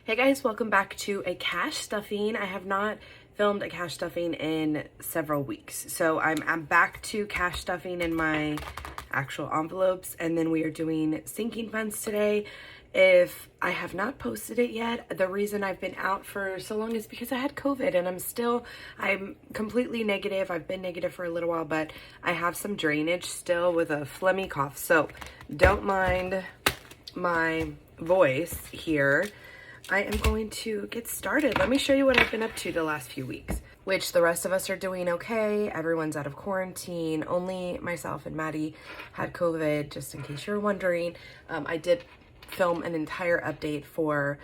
Hey guys, welcome back to a cash stuffing. I have not filmed a cash stuffing in several weeks. So I'm back to cash stuffing in my actual envelopes, and then we are doing sinking funds today. If I have not posted it yet, the reason I've been out for so long is because I had COVID and I'm completely negative. I've been negative for a little while, but I have some drainage still with a phlegmy cough. So don't mind my voice here. I am going to get started. Let me show you what I've been up to the last few weeks, which the rest of us are doing okay. Everyone's out of quarantine. Only myself and Maddie had COVID, just in case you're wondering. I did film an entire update for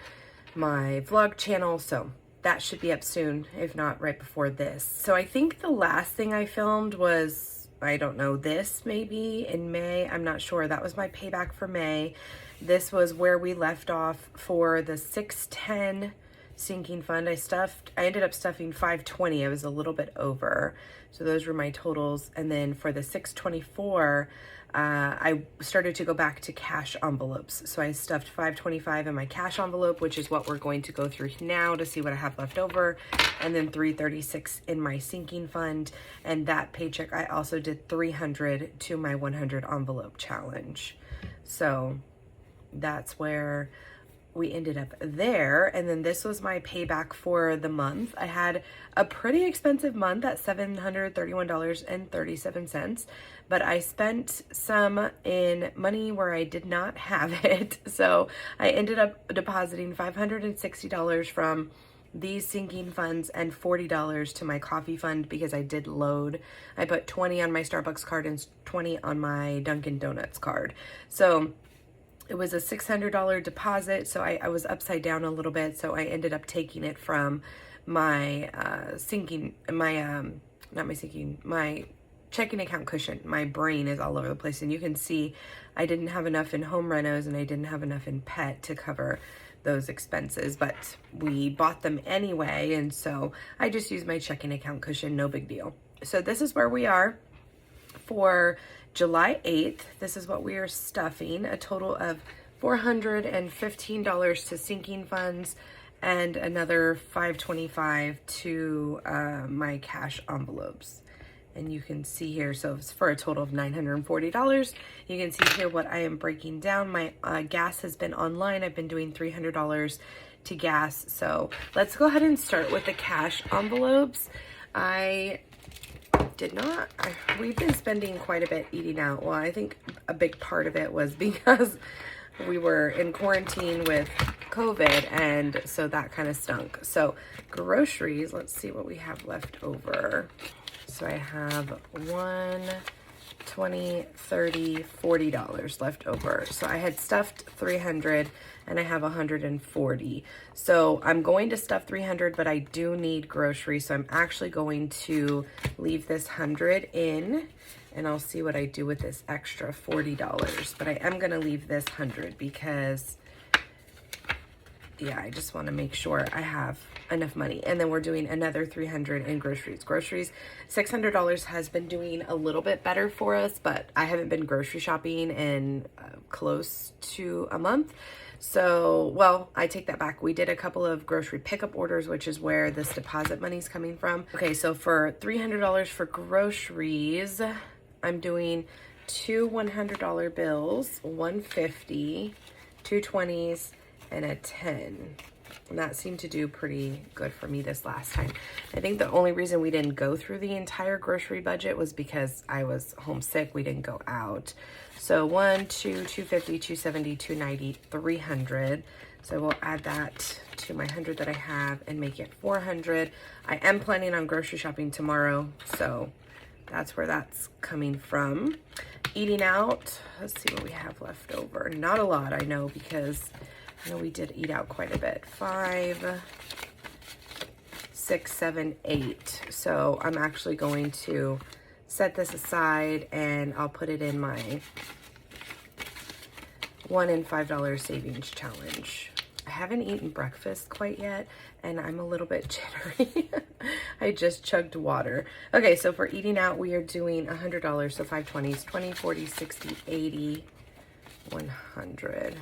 my vlog channel, so that should be up soon, if not right before this. So I think the last thing I filmed was, I don't know, this maybe in May. I'm not sure. That was my payback for May. This was where we left off for the 610 sinking fund. I ended up stuffing 520. I was a little bit over. So those were my totals. And then for the 624, I started to go back to cash envelopes. So I stuffed 525 in my cash envelope, which is what we're going to go through now to see what I have left over. And then 336 in my sinking fund. And that paycheck, I also did 300 to my 100 envelope challenge. So that's where we ended up there. And then this was my payback for the month. I had a pretty expensive month at $731.37, but I spent some in money where I did not have it. So I ended up depositing $560 from these sinking funds and $40 to my coffee fund because I did load. I put 20 on my Starbucks card and 20 on my Dunkin' Donuts card. So it was a $600 deposit, so I was upside down a little bit, so I ended up taking it from my my checking account cushion. My brain is all over the place, and you can see I didn't have enough in home renos and I didn't have enough in pet to cover those expenses, but we bought them anyway, and so I just used my checking account cushion, no big deal. So this is where we are for July 8th. This is what we are stuffing, a total of $415 to sinking funds and another $525 to my cash envelopes. And you can see here, so it's for a total of $940. You can see here what I am breaking down. My gas has been online. I've been doing $300 to gas. So let's go ahead and start with the cash envelopes. We've been spending quite a bit eating out. Well, I think a big part of it was because we were in quarantine with COVID, and so that kind of stunk. So groceries, let's see what we have left over. So I have $1, $20, $30, $40 left over. So I had stuffed 300 and I have 140. So I'm going to stuff 300, but I do need groceries. So I'm actually going to leave this 100 in, and I'll see what I do with this extra $40. But I am going to leave this 100 because, yeah, I just want to make sure I have enough money. And then we're doing another 300 in groceries. Groceries, $600 has been doing a little bit better for us, but I haven't been grocery shopping in close to a month. So, well, I take that back. We did a couple of grocery pickup orders, which is where this deposit money's coming from. Okay, so for $300 for groceries, I'm doing two $100 bills, 150, two 20s, and a 10. And that seemed to do pretty good for me this last time. I think the only reason we didn't go through the entire grocery budget was because I was homesick. We didn't go out. So 1, 2, 250, 270, 290, 300. So we'll add that to my 100 that I have and make it 400. I am planning on grocery shopping tomorrow, so that's where that's coming from. Eating out, let's see what we have left over. Not a lot, I know, because I know we did eat out quite a bit. 5, 6, 7, 8. So I'm actually going to set this aside and I'll put it in my $1 and $5 savings challenge. I haven't eaten breakfast quite yet, and I'm a little bit jittery. I just chugged water. Okay, so for eating out, we are doing $100, so 520s, 20, 40, 60, 80, 100.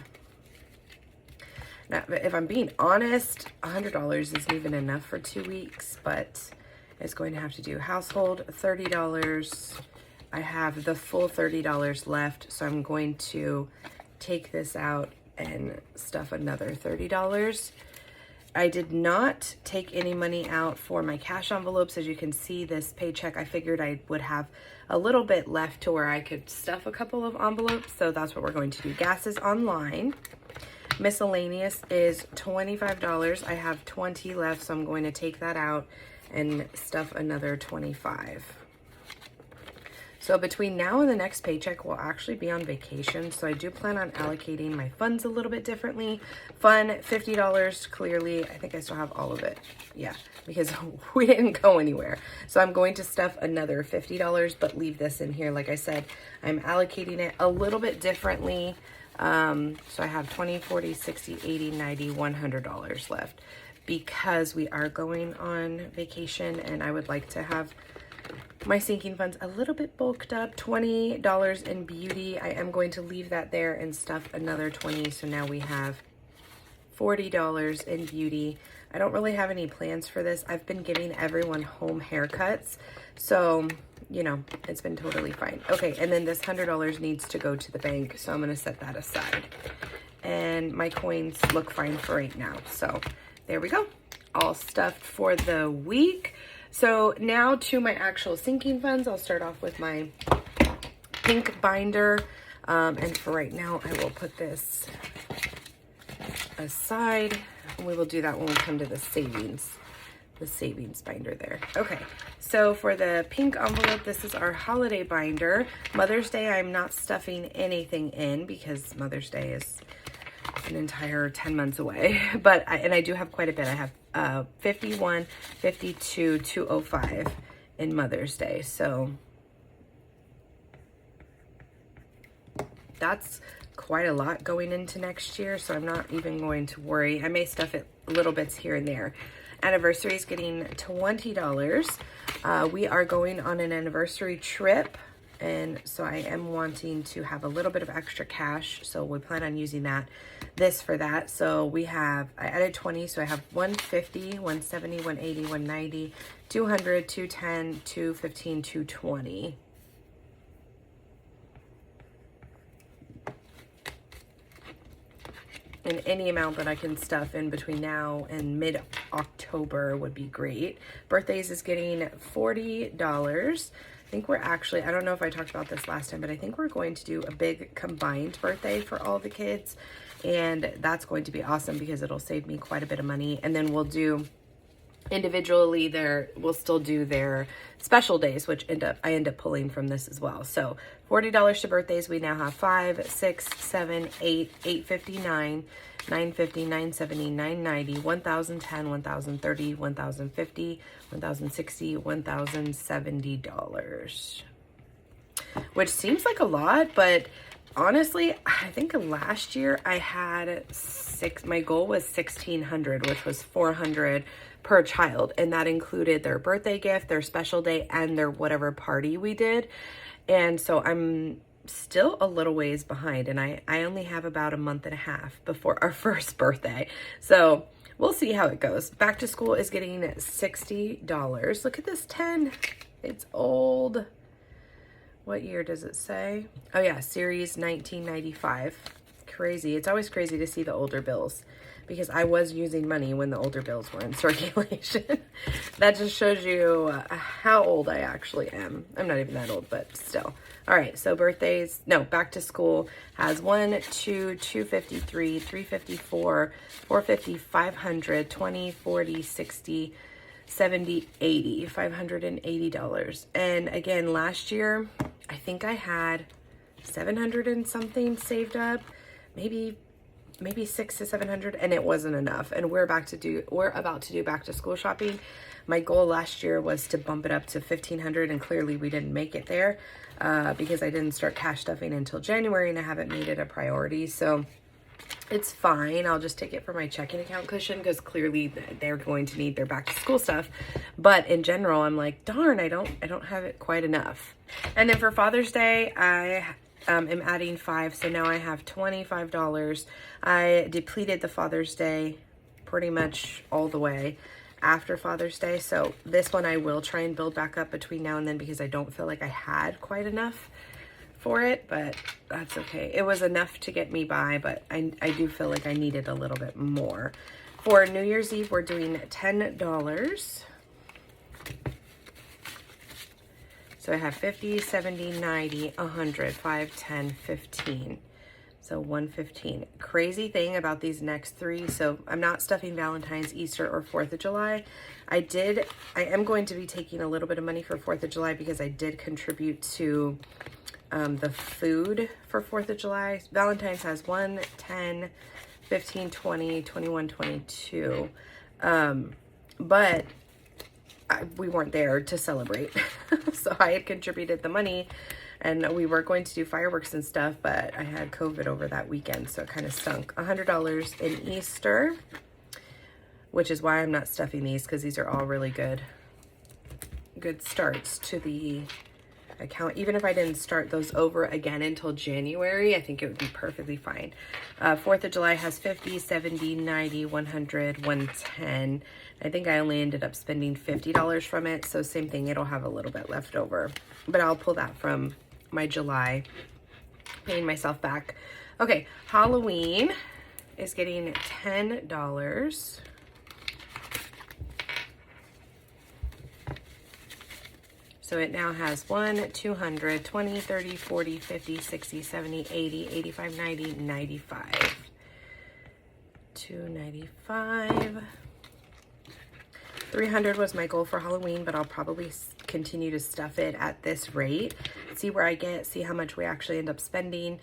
Now, if I'm being honest, $100 isn't even enough for 2 weeks, but it's going to have to do household $30. I have the full $30 left, so I'm going to take this out and stuff another $30. I did not take any money out for my cash envelopes. As you can see, this paycheck, I figured I would have a little bit left to where I could stuff a couple of envelopes, so that's what we're going to do. Gas is online. Miscellaneous is $25. I have 20 left, so I'm going to take that out and stuff another 25. So between now and the next paycheck, we'll actually be on vacation. So I do plan on allocating my funds a little bit differently. Fun, $50, clearly. I think I still have all of it. Yeah, because we didn't go anywhere. So I'm going to stuff another $50, but leave this in here. Like I said, I'm allocating it a little bit differently. So I have 20, 40, 60, 80, 90, $100 left because we are going on vacation and I would like to have my sinking funds a little bit bulked up. $20 in beauty. I am going to leave that there and stuff another 20. So now we have $40 in beauty. I don't really have any plans for this. I've been giving everyone home haircuts. So, you know, it's been totally fine. Okay, and then this $100 needs to go to the bank. So I'm going to set that aside. And my coins look fine for right now. So there we go. All stuffed for the week. So now to my actual sinking funds. I'll start off with my pink binder. And for right now, I will put this aside. And we will do that when we come to the savings binder there. Okay, so for the pink envelope, this is our holiday binder. Mother's Day, I'm not stuffing anything in because Mother's Day is an entire 10 months away. But I do have quite a bit. I have 51, 52, 205 in Mother's Day. So that's quite a lot going into next year, so I'm not even going to worry. I may stuff it little bits here and there. Anniversary is getting $20. We are going on an anniversary trip, and so I am wanting to have a little bit of extra cash, so we plan on using this for that. So we have, I added 20, so I have 150, 170, 180, 190, 200, 210, 215, 220. And any amount that I can stuff in between now and mid-October would be great. Birthdays is getting $40. I think we're actually, I don't know if I talked about this last time, but I think we're going to do a big combined birthday for all the kids. And that's going to be awesome because it'll save me quite a bit of money. And then we'll do individually we'll still do their special days, which I end up pulling from this as well. So $40 to birthdays. We now have 5, 6, 7, 8, 859, 950, 970, 990, 1010, 1030, 1050, 1060, $1,070, which seems like a lot, but honestly, I think last year I had my goal was 1,600, which was 400 per child. And that included their birthday gift, their special day, and their whatever party we did. And so I'm still a little ways behind, and I only have about a month and a half before our first birthday. So we'll see how it goes. Back to school is getting $60. Look at this 10. It's old. What year does it say? Oh yeah, series 1995. Crazy. It's always crazy to see the older bills because I was using money when the older bills were in circulation. That just shows you how old I actually am. I'm not even that old, but still. All right, so birthdays, no, back to school has 1, 2, 253, 354, 450, 500, 20, 40, 60, 70, 80, $580. And again, last year, I think I had 700 and something saved up, maybe 600 to 700, and it wasn't enough. And we're about to do back to school shopping. My goal last year was to bump it up to 1,500, and clearly we didn't make it there because I didn't start cash stuffing until January, and I haven't made it a priority. So it's fine. I'll just take it for my checking account cushion because clearly they're going to need their back to school stuff. But in general, I'm like, darn, I don't have it quite enough. And then for Father's Day, I am adding 5, so now I have $25. I depleted the Father's Day pretty much all the way after Father's Day, so this one I will try and build back up between now and then because I don't feel like I had quite enough for it, but that's okay. It was enough to get me by, but I do feel like I needed a little bit more. For New Year's Eve, we're doing $10. So I have 50, 70, 90, 100, 5, 10, 15. So 115. Crazy thing about these next 3. So I'm not stuffing Valentine's, Easter, or 4th of July. I am going to be taking a little bit of money for 4th of July because I did contribute to the food for 4th of July. Valentine's has 1, 10, 15, 20, 21, 22. But we weren't there to celebrate. So I had contributed the money and we were going to do fireworks and stuff, but I had COVID over that weekend, so it kind of stunk. $100 in Easter, which is why I'm not stuffing these because these are all really good starts to the account. Even if I didn't start those over again until January, I think it would be perfectly fine. 4th of July has 50, 70, 90, 100, 110. I think I only ended up spending $50 from it, so same thing, it'll have a little bit left over, but I'll pull that from my July, paying myself back. Okay, Halloween is getting $10. So it now has 1, 200, 20, 30, 40, 50, 60, 70, 80, 85, 90, 95. 295. 300 was my goal for Halloween, but I'll probably continue to stuff it at this rate. See where I get, see how much we actually end up spending,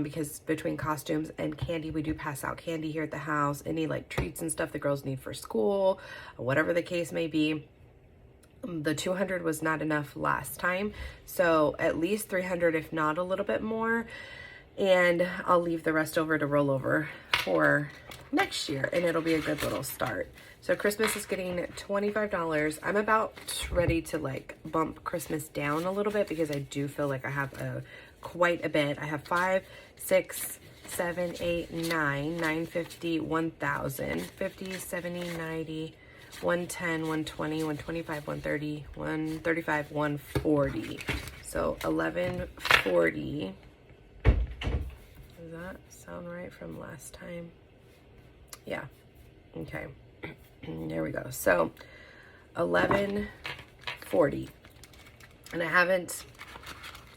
because between costumes and candy, we do pass out candy here at the house. Any like treats and stuff the girls need for school, whatever the case may be. The 200 was not enough last time, so at least 300, if not a little bit more, and I'll leave the rest over to roll over for next year, and it'll be a good little start. So Christmas is getting $25. I'm about ready to like bump Christmas down a little bit because I do feel like I have quite a bit. I have 5, 6, 7, 8, 9, 950, 1,000, 50, 70, 90, 110, 120, 125, 130, 135, 140. So 1140. Does that sound right from last time? Yeah. Okay. There we go. So 1140. And I haven't,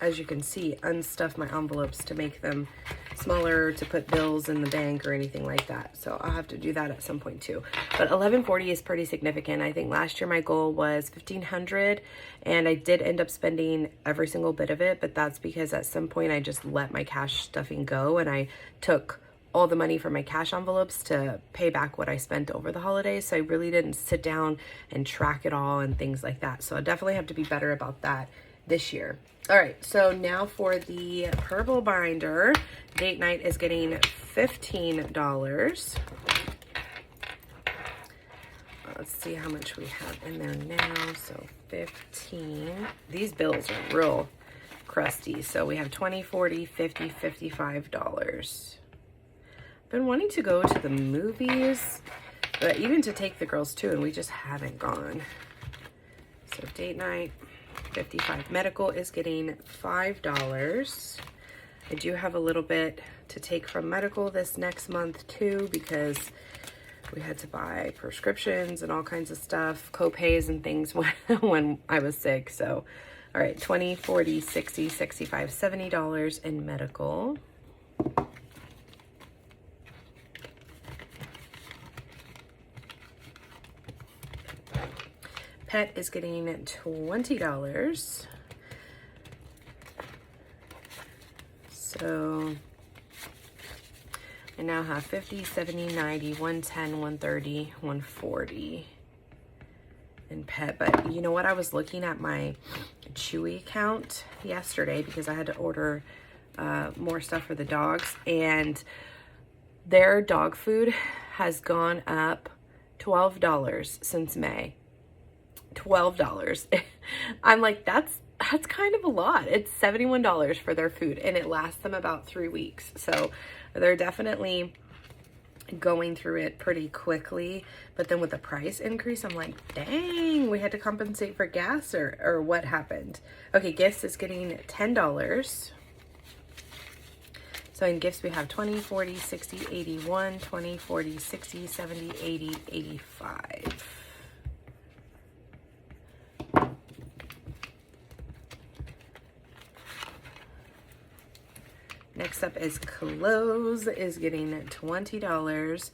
as you can see, unstuffed my envelopes to make them smaller, to put bills in the bank or anything like that. So I'll have to do that at some point too. But 1140 is pretty significant. I think last year my goal was 1,500 and I did end up spending every single bit of it, but that's because at some point I just let my cash stuffing go and I took all the money from my cash envelopes to pay back what I spent over the holidays. So I really didn't sit down and track it all and things like that. So I definitely have to be better about that this year. All right, so now for the purple binder, date night is getting $15. Let's see how much we have in there now. So 15. These bills are real crusty. So we have 20, 40, 50, $55. Been wanting to go to the movies, but even to take the girls too, and we just haven't gone. So date night, 55. Medical is getting $5. I do have a little bit to take from medical this next month too, because we had to buy prescriptions and all kinds of stuff, co-pays and things when I was sick. So, all right, 20, 40, 60, 65, $70 in medical. Pet is getting $20. So I now have 50, 70, 90, 110, 130, 140 in pet. But you know what? I was looking at my Chewy account yesterday because I had to order more stuff for the dogs, and their dog food has gone up $12 since May. $12. I'm like, that's that's kind of a lot. It's $71 for their food, and it lasts them about 3 weeks. So they're definitely going through it pretty quickly. But then with the price increase, I'm like, dang, we had to compensate for gas, or what happened? Okay, gifts is getting $10. So in gifts, we have 20, 40, 60, 81, 20, 40, 60, 70, 80, 85. Next up is clothes is getting $20.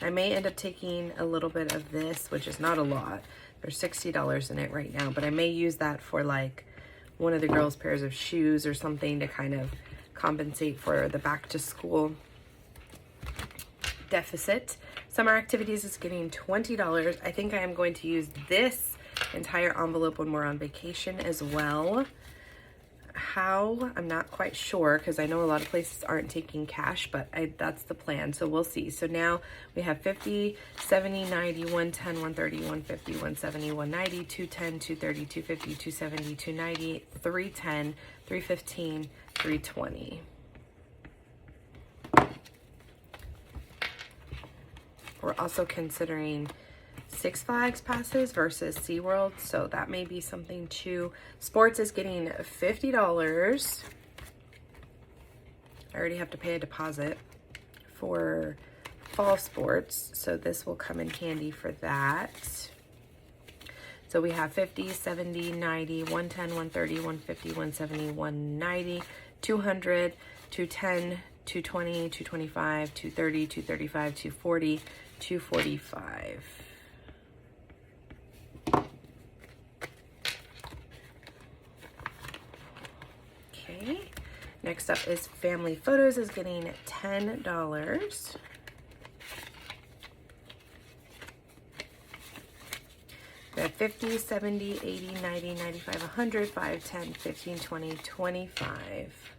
I may end up taking a little bit of this, which is not a lot. There's $60 in it right now, but I may use that for like one of the girls' pairs of shoes or something to kind of compensate for the back to school deficit. Summer activities is getting $20. I think I am going to use this entire envelope when we're on vacation as well. How? I'm not quite sure, because I know a lot of places aren't taking cash, but that's the plan, so we'll see. So now we have 50, 70, 90, 110, 130, 150, 170, 190, 210, 230, 250, 270, 290, 310, 315, 320. We're also considering Six Flags passes versus SeaWorld, so that may be something too. Sports is getting $50. I already have to pay a deposit for fall sports, so this will come in handy for that. So we have 50, 70, 90, 110, 130, 150, 170, 190, 200, 210, 220, 225, 230, 235, 240, 245. Okay, next up is family photos is getting $10. We have 50, 70, 80, 90, 95, 100, 5, 10, 15, 20, 25.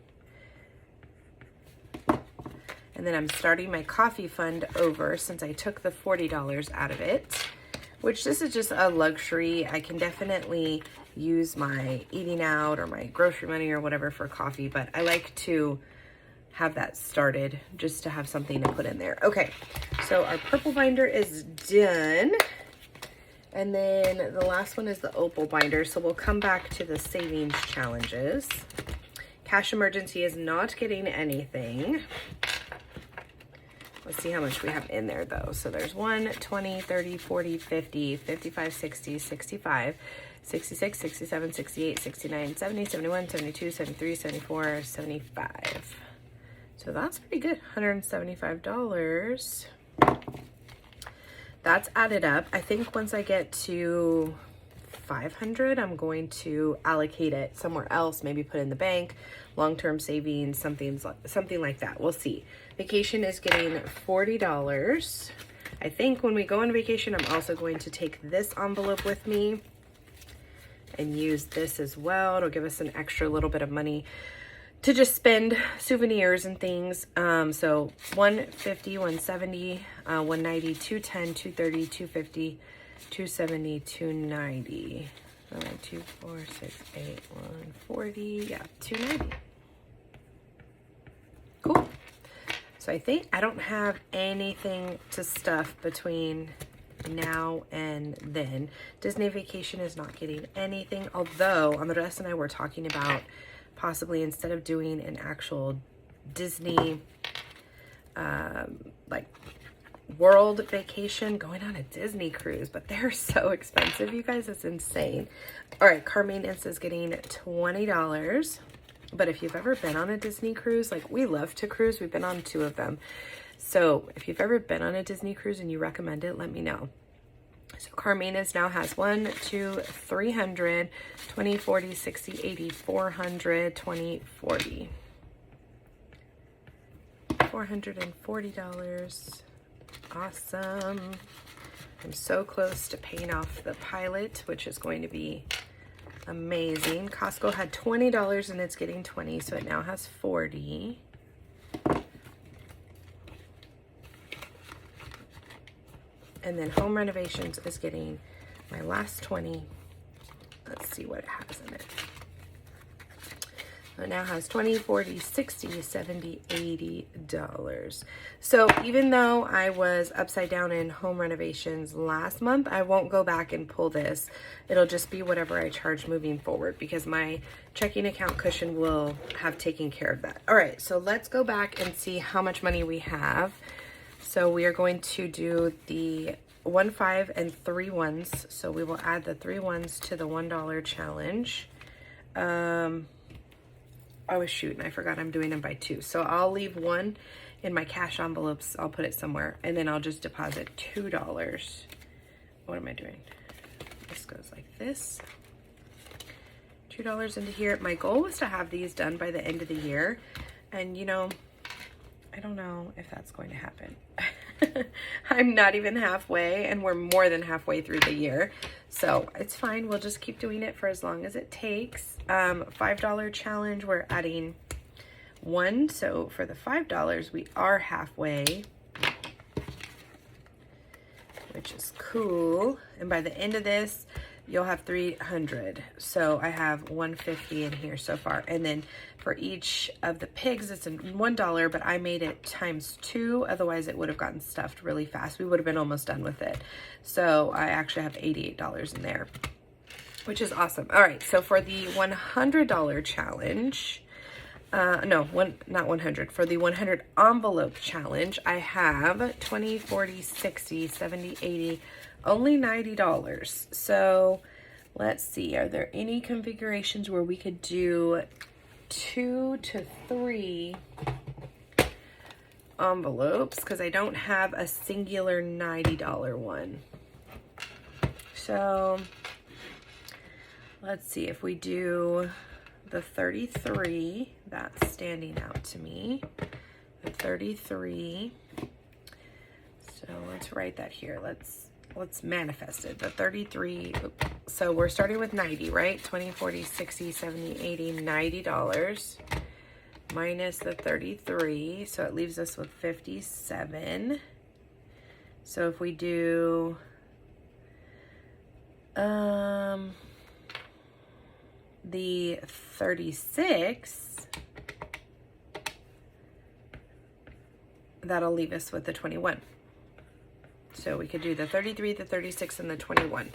And then I'm starting my coffee fund over since I took the $40 out of it, which this is just a luxury. I can definitely use my eating out or my grocery money or whatever for coffee, but I like to have that started just to have something to put in there. Okay, so our purple binder is done. And then the last one is the opal binder. So we'll come back to the savings challenges. Cash emergency is not getting anything. Let's see how much we have in there though. So there's 1, 20, 30, 40, 50, 55, 60, 65, 66, 67, 68, 69, 70, 71, 72, 73, 74, 75. So that's pretty good, $175. That's added up. I think once I get to 500, I'm going to allocate it somewhere else, maybe put in the bank, long-term savings, something like that. We'll see. Vacation is getting $40. I think when we go on vacation, I'm also going to take this envelope with me and use this as well. It'll give us an extra little bit of money to just spend souvenirs and things. So 150, 170, 190, 210, 230, 250, 270, 290. 2, 4, 6, 8, 140. Yeah, 290. Cool. So I think I don't have anything to stuff between now and then. Disney Vacation is not getting anything, although Andres and I were talking about possibly instead of doing an actual Disney like world vacation, going on a Disney cruise, but they're so expensive, you guys. It's insane. All right, car maintenance is getting $20. But if you've ever been on a Disney cruise, like we love to cruise, we've been on 2 of them. So if you've ever been on a Disney cruise and you recommend it, let me know. So car maintenance now has 1, 2, 300, 20, 40, 60, 80, 400, 20, 40. $440. Awesome. I'm so close to paying off the pilot, which is going to be amazing. Costco had $20 and it's getting 20, so it now has 40. And then home renovations is getting my last 20. Let's see what it has in it. it now has 20, 40, 60, 70, $80. So even though I was upside down in home renovations last month, I won't go back and pull this. It'll just be whatever I charge moving forward because my checking account cushion will have taken care of that. All right, so let's go back and see how much money we have. So we are going to do the 1, 5, and 3 ones. So we will add the 3 ones to the $1 challenge. Oh shoot, and I forgot I'm doing them by 2. So I'll leave 1 in my cash envelopes. I'll put it somewhere, and then I'll just deposit $2. What am I doing? This goes like this. $2 into here. My goal was to have these done by the end of the year, and you know, I don't know if that's going to happen. I'm not even halfway, and we're more than halfway through the year. So it's fine. We'll just keep doing it for as long as it takes. $5 challenge, we're adding 1. So for the $5, we are halfway, which is cool. And by the end of this, you'll have 300. So I have 150 in here so far. And then for each of the pigs, it's $1, but I made it times 2. Otherwise it would have gotten stuffed really fast. We would have been almost done with it. So I actually have $88 in there, which is awesome. All right. So for the $100 challenge, not 100. For the 100 envelope challenge, I have 20, 40, 60, 70, 80, only $90. So let's see, are there any configurations where we could do 2 to 3 envelopes? Because I don't have a singular $90 one. So let's see if we do the 33, that's standing out to me. The 33. So let's write that here. Let's manifest it. The 33, so we're starting with 90, right? 20, 40, 60, 70, 80, $90 minus the 33. So it leaves us with 57. So if we do, the 36, that'll leave us with the 21. So we could do the 33, the 36, and the 21.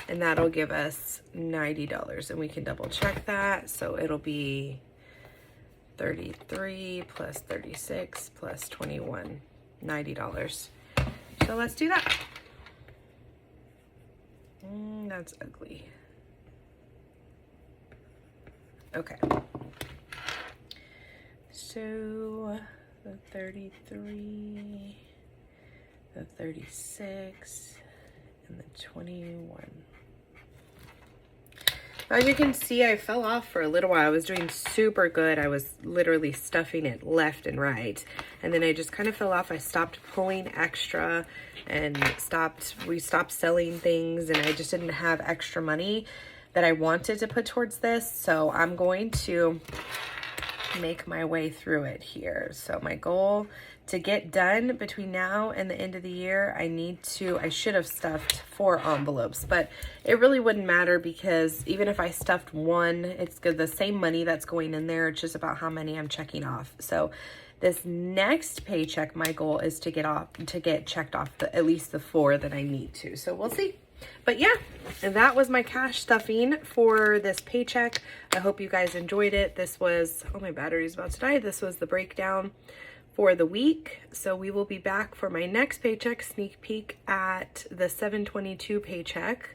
And that'll give us $90. And we can double check that. So it'll be 33 plus 36 plus 21, $90. So let's do that. That's ugly. Okay. So the 33, the 36, and the 21. As you can see, I fell off for a little while. I was doing super good. I was literally stuffing it left and right. And then I just kind of fell off. I stopped pulling extra and we stopped selling things, and I just didn't have extra money that I wanted to put towards this. So I'm going to make my way through it here. So my goal to get done between now and the end of the year, I should have stuffed 4 envelopes, but it really wouldn't matter because even if I stuffed 1, it's good, the same money that's going in there. It's just about how many I'm checking off. So this next paycheck, my goal is to get checked off at least the 4 that I need to. So we'll see. But yeah, that was my cash stuffing for this paycheck. I hope you guys enjoyed it. This was, oh, my battery's about to die. This was the breakdown for the week. So we will be back for my next paycheck, sneak peek at the 7/22 paycheck.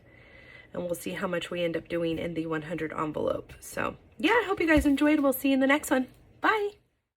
And we'll see how much we end up doing in the 100 envelope. So yeah, I hope you guys enjoyed. We'll see you in the next one. Bye.